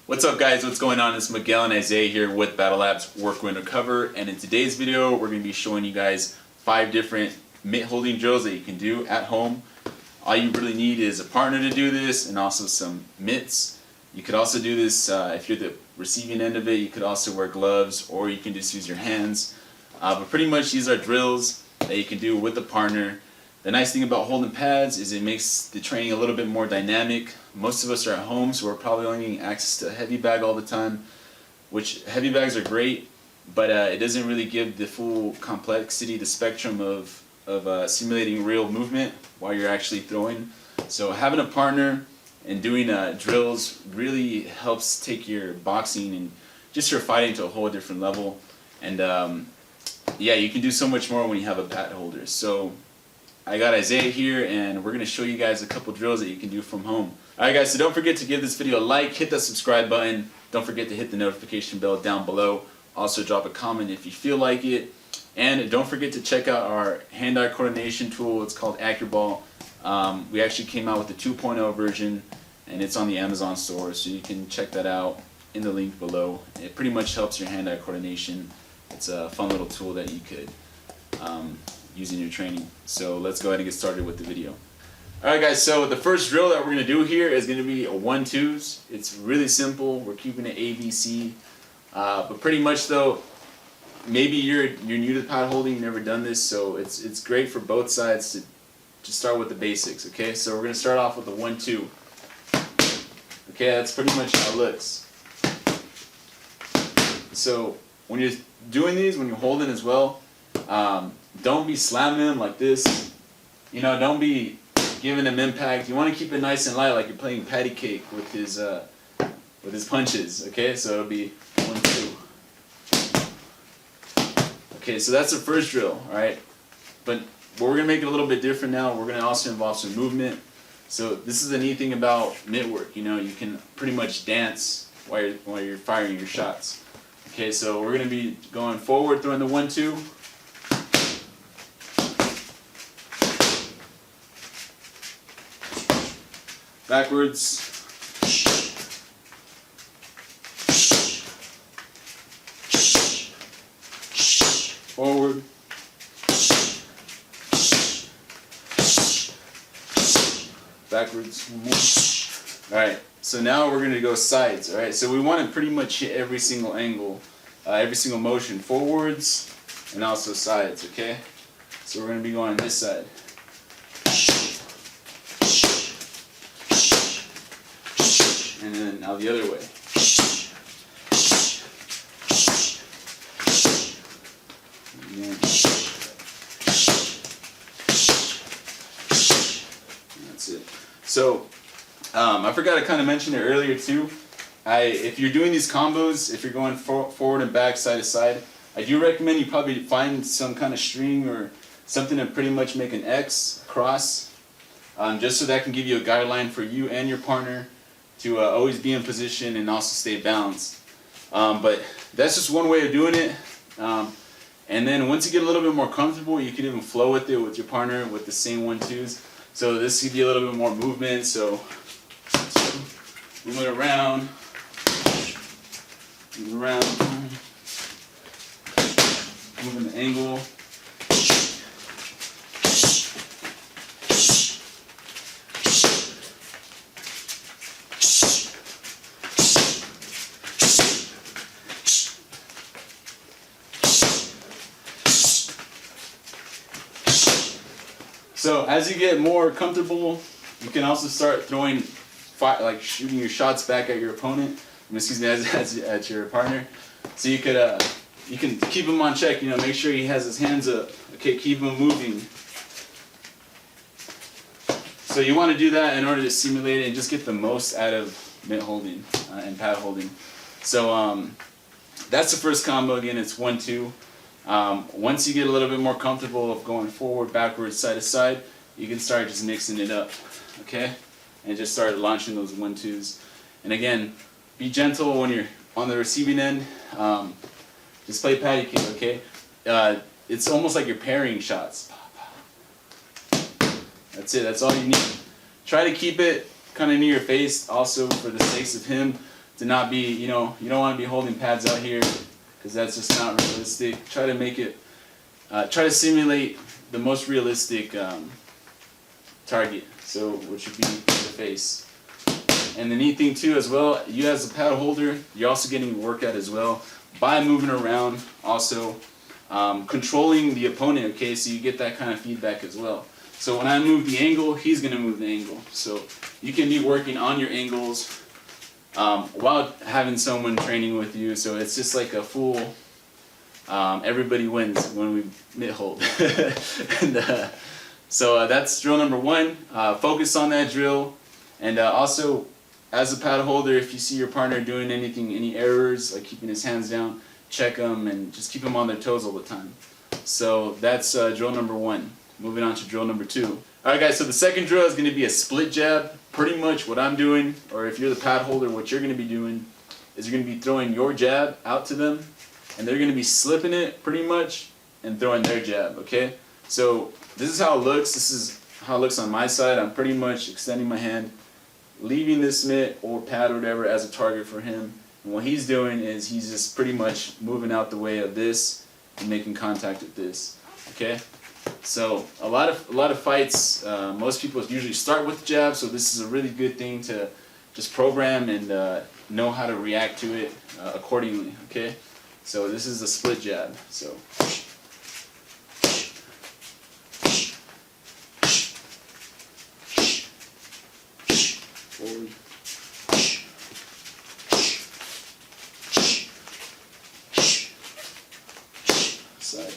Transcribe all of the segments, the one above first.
What's up guys, what's going on? It's Miguel and Isaiah here with Battle Labs Work Win Recover, and in today's video we're going to be showing you guys 5 different mitt holding drills that you can do at home. All you really need is a partner to do this and also some mitts. You could also do this if you're the receiving end of it. You could also wear gloves or you can just use your hands. But pretty much these are drills that you can do with a partner. The nice thing about holding pads is it makes the training a little bit more dynamic. Most of us are at home, so we're probably only getting access to a heavy bag all the time, which heavy bags are great, but it doesn't really give the full complexity, the spectrum of simulating real movement while you're actually throwing. So having a partner and doing drills really helps take your boxing and just your fighting to a whole different level. And yeah, you can do so much more when you have a pad holder. So I got Isaiah here and we're going to show you guys a couple drills that you can do from home. Alright guys, so don't forget to give this video a like, hit that subscribe button, don't forget to hit the notification bell down below, also drop a comment if you feel like it, and don't forget to check out our hand-eye coordination tool. It's called AccuBall. We actually came out with the 2.0 version and it's on the Amazon store, so you can check that out in the link below. It pretty much helps your hand-eye coordination. It's a fun little tool that you could use in your training. So let's go ahead and get started with the video. Alright guys, so the first drill that we're going to do here is going to be a 1-2s. It's really simple. We're keeping it ABC. But pretty much though, maybe you're new to pad holding, you've never done this, so it's great for both sides to just start with the basics, okay? So we're going to start off with a 1-2. Okay, that's pretty much how it looks. So when you're doing these, when you're holding as well, don't be slamming them like this. You know, don't be giving him impact. You want to keep it nice and light, like you're playing patty cake with his punches. Okay, so it'll be 1-2. Okay, so that's the first drill. All right, but we're gonna make it a little bit different now. We're gonna also involve some movement. So this is the neat thing about mitt work. You know, you can pretty much dance while you're firing your shots. Okay, so we're gonna be going forward, throwing the 1-2. Backwards. Forward. Backwards. Alright, so now we're going to go sides. Alright, so we want to pretty much hit every single angle, every single motion, forwards and also sides, okay? So we're going to be going on this side. And then now the other way. That's it. So I forgot to kind of mention it earlier too. If you're doing these combos, if you're going forward and back, side to side, I do recommend you probably find some kind of string or something to pretty much make an X, cross, just so that can give you a guideline for you and your partner to always be in position and also stay balanced. But that's just one way of doing it. And then once you get a little bit more comfortable, you can even flow with it with your partner with the same 1-2s. So this gives you a little bit more movement. So move it around, moving the angle. So as you get more comfortable, you can also start throwing, like shooting your shots back at your opponent. Excuse me, at your partner. So you can keep him on check. You know, make sure he has his hands up. Okay, keep him moving. So you want to do that in order to simulate it and just get the most out of mitt holding and pad holding. So that's the first combo. Again, it's 1-2. Once you get a little bit more comfortable of going forward, backwards, side to side, you can start just mixing it up, okay? And just start launching those 1-2s. And again, be gentle when you're on the receiving end. Just play patty cake, okay? It's almost like you're parrying shots. That's it, that's all you need. Try to keep it kind of near your face also for the sakes of him. to not be, you know, you don't want to be holding pads out here because that's just not realistic. Try to make it, try to simulate the most realistic target, so which would be the face. And the neat thing too as well, you as a pad holder, you're also getting a workout as well by moving around, also controlling the opponent, okay, so you get that kind of feedback as well. So when I move the angle, he's going to move the angle. So you can be working on your angles while having someone training with you. So it's just like a full, everybody wins when we mitt hold. And, so that's drill number 1. Focus on that drill. And also, as a pad holder, if you see your partner doing anything, any errors, like keeping his hands down, check them and just keep them on their toes all the time. So that's drill number 1. Moving on to drill number 2. Alright guys, so the second drill is going to be a split jab. Pretty much what I'm doing, or if you're the pad holder, what you're going to be doing is you're going to be throwing your jab out to them, and they're going to be slipping it pretty much and throwing their jab, okay? So this is how it looks. This is how it looks on my side. I'm pretty much extending my hand, leaving this mitt or pad or whatever as a target for him. And what he's doing is he's just pretty much moving out the way of this and making contact with this, okay? So a lot of fights, most people usually start with jab, so this is a really good thing to just program and know how to react to it accordingly, okay? So this is a split jab, so. Forward. Side.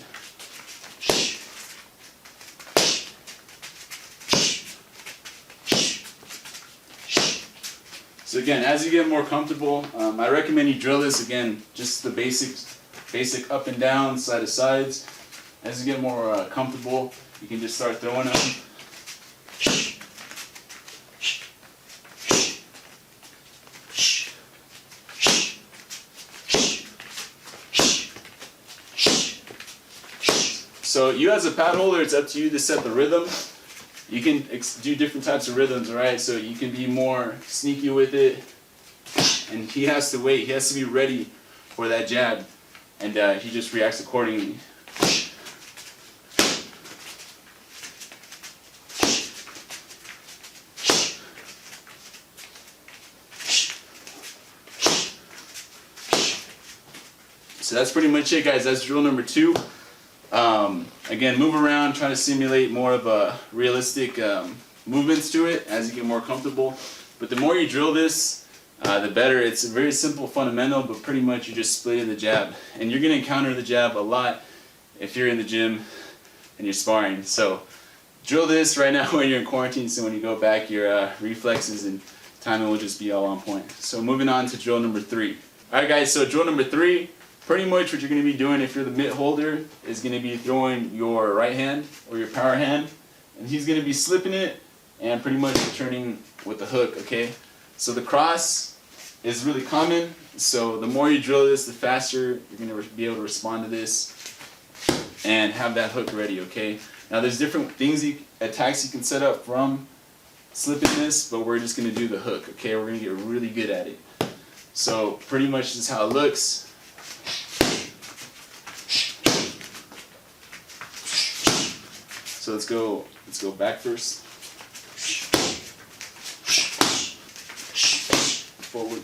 So again, as you get more comfortable, I recommend you drill this again, just the basic up and down, side to sides. As you get more comfortable, you can just start throwing them. So you as a pad holder, it's up to you to set the rhythm. You can do different types of rhythms, alright? So you can be more sneaky with it, and he has to wait. He has to be ready for that jab, and he just reacts accordingly. So that's pretty much it, guys. That's drill number 2. Again, move around, try to simulate more of a realistic movements to it as you get more comfortable. But the more you drill this, the better. It's a very simple fundamental, but pretty much you're just splitting the jab. And you're going to encounter the jab a lot if you're in the gym and you're sparring. So drill this right now when you're in quarantine, so when you go back, your reflexes and timing will just be all on point. So moving on to drill number 3. Alright guys, so drill number 3, pretty much what you're going to be doing if you're the mitt holder is going to be throwing your right hand or your power hand, and he's going to be slipping it and pretty much returning with the hook, okay? So the cross is really common, so the more you drill this, the faster you're going to be able to respond to this and have that hook ready, okay? Now there's different things, attacks you can set up from slipping this, but we're just going to do the hook, okay? We're going to get really good at it. So pretty much this is how it looks. So let's go back first. Forward.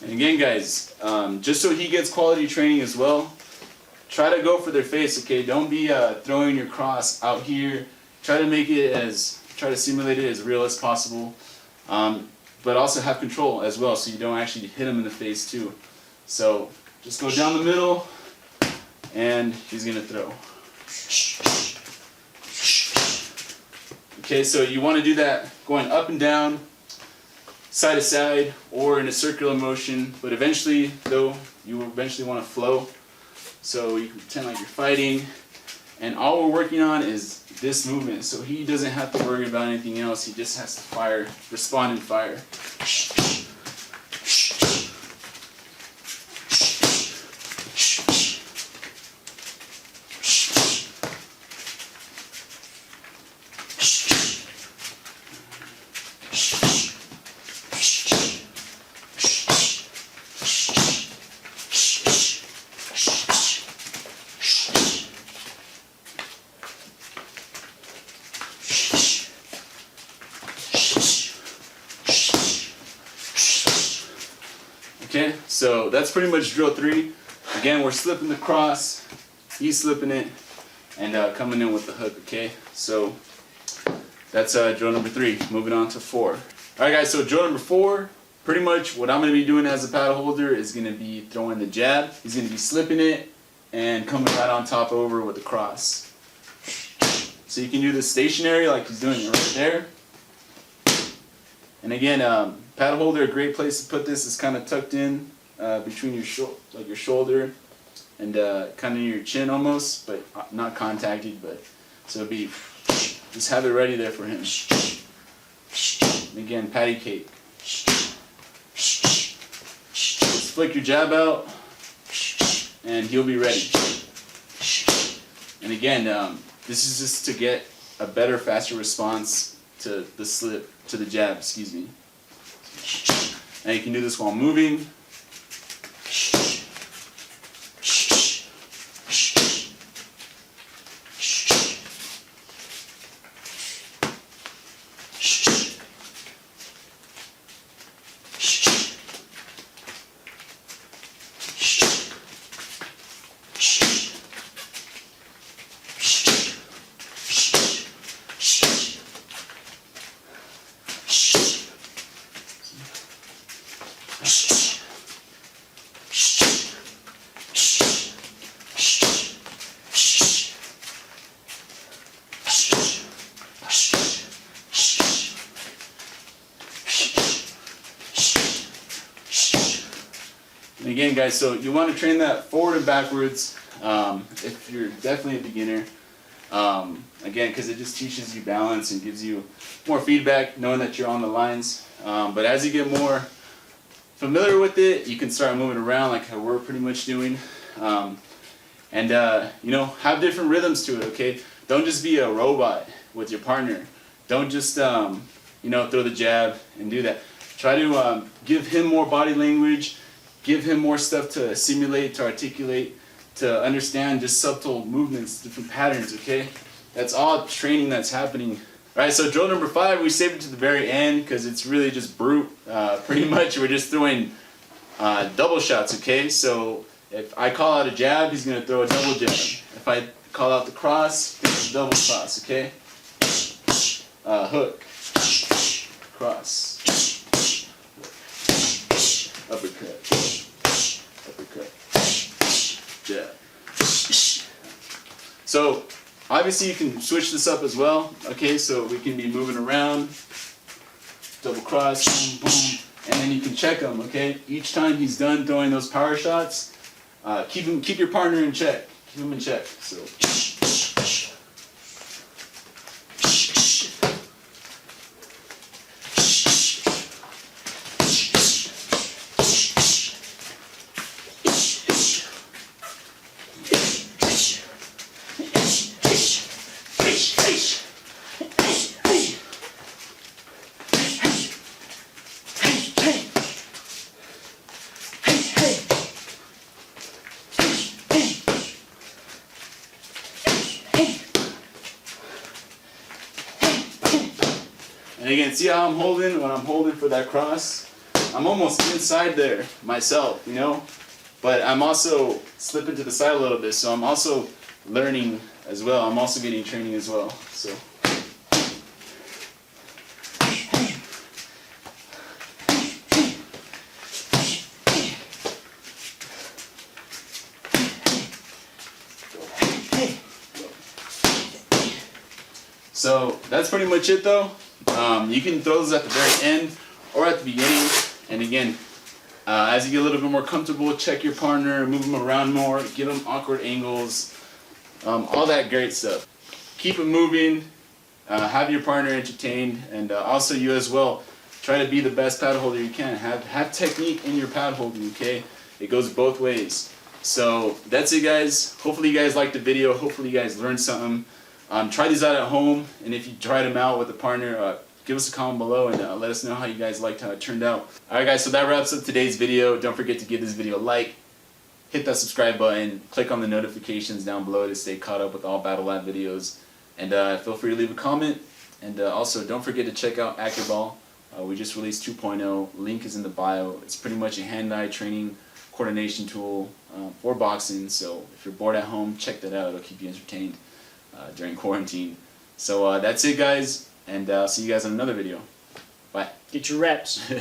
And again, guys, just so he gets quality training as well, try to go for their face, okay? Don't be throwing your cross out here. Try to simulate it as real as possible. But also have control as well, so you don't actually hit him in the face too. So just go down the middle, and he's gonna throw. Okay, so you want to do that going up and down, side to side, or in a circular motion. But eventually, though, you will eventually want to flow. So you can pretend like you're fighting, and all we're working on is this movement, so he doesn't have to worry about anything else. He just has to fire, respond and fire. So that's pretty much drill 3. Again, we're slipping the cross, he's slipping it, and coming in with the hook, okay? So that's drill number 3. Moving on to 4. Alright guys, so drill number 4, pretty much what I'm going to be doing as a paddle holder is going to be throwing the jab. He's going to be slipping it and coming right on top over with the cross. So you can do this stationary like he's doing it right there. And again, paddle holder, a great place to put this is kind of tucked in between your shoulder and kind of near your chin almost, but not contacted. But so it'd be just have it ready there for him. And again, patty cake. Just flick your jab out, and he'll be ready. And again, this is just to get a better, faster response to the slip, to the jab, excuse me. And you can do this while moving. And again, guys, so you want to train that forward and backwards if you're definitely a beginner. Again, because it just teaches you balance and gives you more feedback knowing that you're on the lines. But as you get more familiar with it, you can start moving around like how we're pretty much doing. And you know, have different rhythms to it, okay? Don't just be a robot with your partner. Don't just, you know, throw the jab and do that. Try to give him more body language, give him more stuff to simulate, to articulate, to understand just subtle movements, different patterns, okay? That's all training that's happening. All right, so drill number 5, we saved it to the very end because it's really just brute. Pretty much we're just throwing double shots, okay? So if I call out a jab, he's going to throw a double jab. If I call out the cross, it's a double cross, okay? Hook, cross, uppercut, uppercut, jab. So obviously you can switch this up as well, okay? So we can be moving around, double cross, boom, boom, and then you can check him, okay? Each time he's done throwing those power shots, keep your partner in check. Keep him in check. So. And again, see how I'm holding when I'm holding for that cross? I'm almost inside there myself, you know? But I'm also slipping to the side a little bit, so I'm also learning as well. I'm also getting training as well. So. So that's pretty much it though. You can throw those at the very end or at the beginning. And again, as you get a little bit more comfortable, check your partner, move them around more, give them awkward angles, all that great stuff. Keep it moving, have your partner entertained, and also you as well. Try to be the best paddle holder you can. Have technique in your paddle holding, okay? It goes both ways. So that's it, guys. Hopefully you guys liked the video. Hopefully you guys learned something. Try these out at home, and if you tried them out with a partner, give us a comment below and let us know how you guys liked how it turned out. Alright guys, so that wraps up today's video. Don't forget to give this video a like, hit that subscribe button, click on the notifications down below to stay caught up with all Battle Lab videos, and feel free to leave a comment, and also don't forget to check out Accuraball. We just released 2.0, link is in the bio. It's pretty much a hand-eye training coordination tool for boxing. So if you're bored at home, check that out. It'll keep you entertained during quarantine. So that's it, guys, and I'll see you guys in another video. Bye. Get your reps.